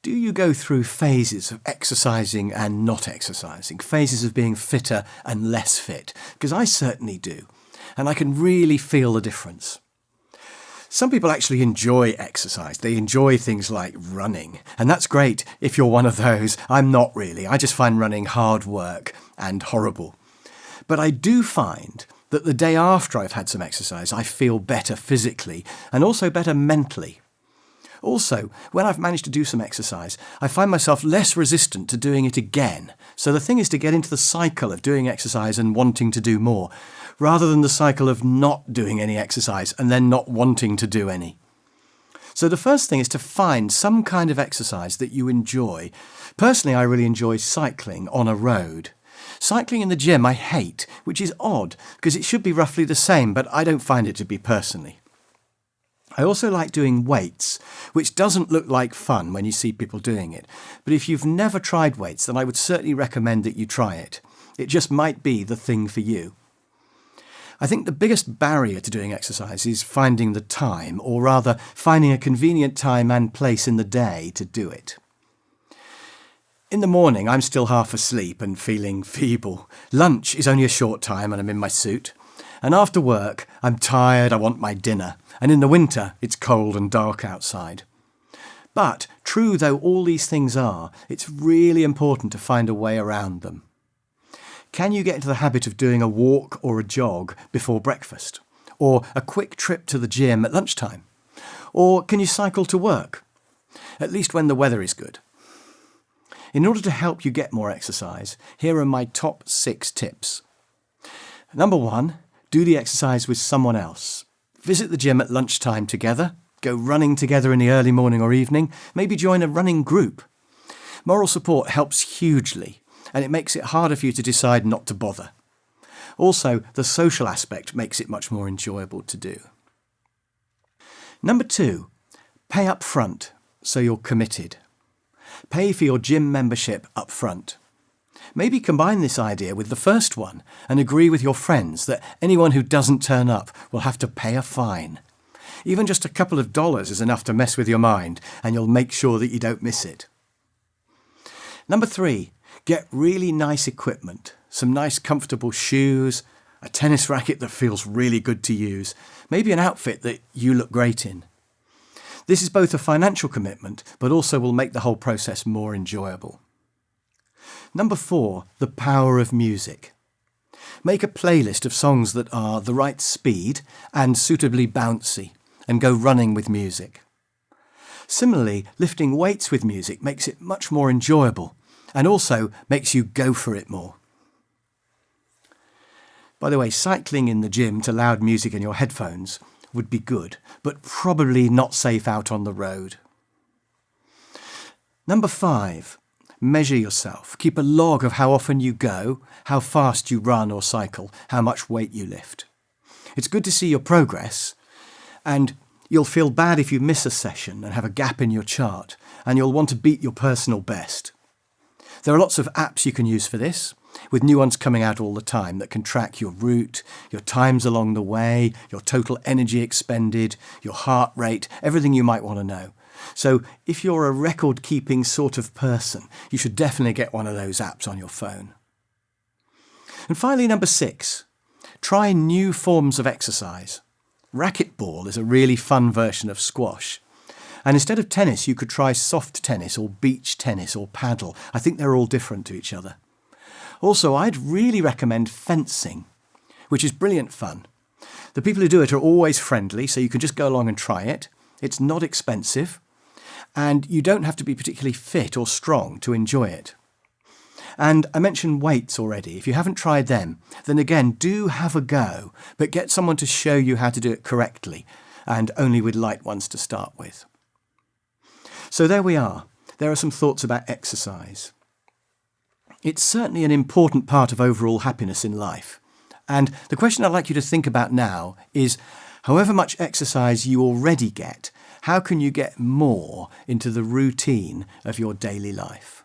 Do you go through phases of exercising and not exercising? Phases of being fitter and less fit? Because I certainly do. And I can really feel the difference. Some people actually enjoy exercise. They enjoy things like running. And that's great if you're one of those. I'm not really. I just find running hard work and horrible. But I do find that the day after I've had some exercise, I feel better physically and also better mentally. Also, when I've managed to do some exercise, I find myself less resistant to doing it again. So the thing is to get into the cycle of doing exercise and wanting to do more, rather than the cycle of not doing any exercise and then not wanting to do any. So the first thing is to find some kind of exercise that you enjoy. Personally, I really enjoy cycling on a road. Cycling in the gym I hate, which is odd because it should be roughly the same, but I don't find it to be personally. I also like doing weights, which doesn't look like fun when you see people doing it. But if you've never tried weights, then I would certainly recommend that you try it. It just might be the thing for you. I think the biggest barrier to doing exercise is finding the time, or rather finding a convenient time and place in the day to do it. In the morning, I'm still half asleep and feeling feeble. Lunch is only a short time and I'm in my suit. And after work, I'm tired, I want my dinner. And in the winter, it's cold and dark outside. But, true though all these things are, it's really important to find a way around them. Can you get into the habit of doing a walk or a jog before breakfast? Or a quick trip to the gym at lunchtime? Or can you cycle to work? At least when the weather is good. In order to help you get more exercise, here are my top 6 tips. Number 1, do the exercise with someone else. Visit the gym at lunchtime together, go running together in the early morning or evening, maybe join a running group. Moral support helps hugely, and it makes it harder for you to decide not to bother. Also, the social aspect makes it much more enjoyable to do. Number 2, pay up front so you're committed. Pay for your gym membership up front. Maybe combine this idea with the first one and agree with your friends that anyone who doesn't turn up will have to pay a fine. Even just a couple of dollars is enough to mess with your mind, and you'll make sure that you don't miss it. Number 3, get really nice equipment. Some nice comfortable shoes, a tennis racket that feels really good to use, maybe an outfit that you look great in. This is both a financial commitment, but also will make the whole process more enjoyable. Number 4, the power of music. Make a playlist of songs that are the right speed and suitably bouncy, and go running with music. Similarly, lifting weights with music makes it much more enjoyable, and also makes you go for it more. By the way, cycling in the gym to loud music in your headphones would be good, but probably not safe out on the road. Number 5, measure yourself. Keep a log of how often you go, how fast you run or cycle, how much weight you lift. It's good to see your progress, and you'll feel bad if you miss a session and have a gap in your chart, and you'll want to beat your personal best. There are lots of apps you can use for this, with new ones coming out all the time that can track your route, your times along the way, your total energy expended, your heart rate, everything you might want to know. So if you're a record-keeping sort of person, you should definitely get one of those apps on your phone. And finally, number 6, try new forms of exercise. Racquetball is a really fun version of squash. And instead of tennis, you could try soft tennis or beach tennis or paddle. I think they're all different to each other. Also, I'd really recommend fencing, which is brilliant fun. The people who do it are always friendly, so you can just go along and try it. It's not expensive, and you don't have to be particularly fit or strong to enjoy it. And I mentioned weights already. If you haven't tried them, then again, do have a go, but get someone to show you how to do it correctly, and only with light ones to start with. So there we are. There are some thoughts about exercise. It's certainly an important part of overall happiness in life. And the question I'd like you to think about now is, however much exercise you already get, how can you get more into the routine of your daily life?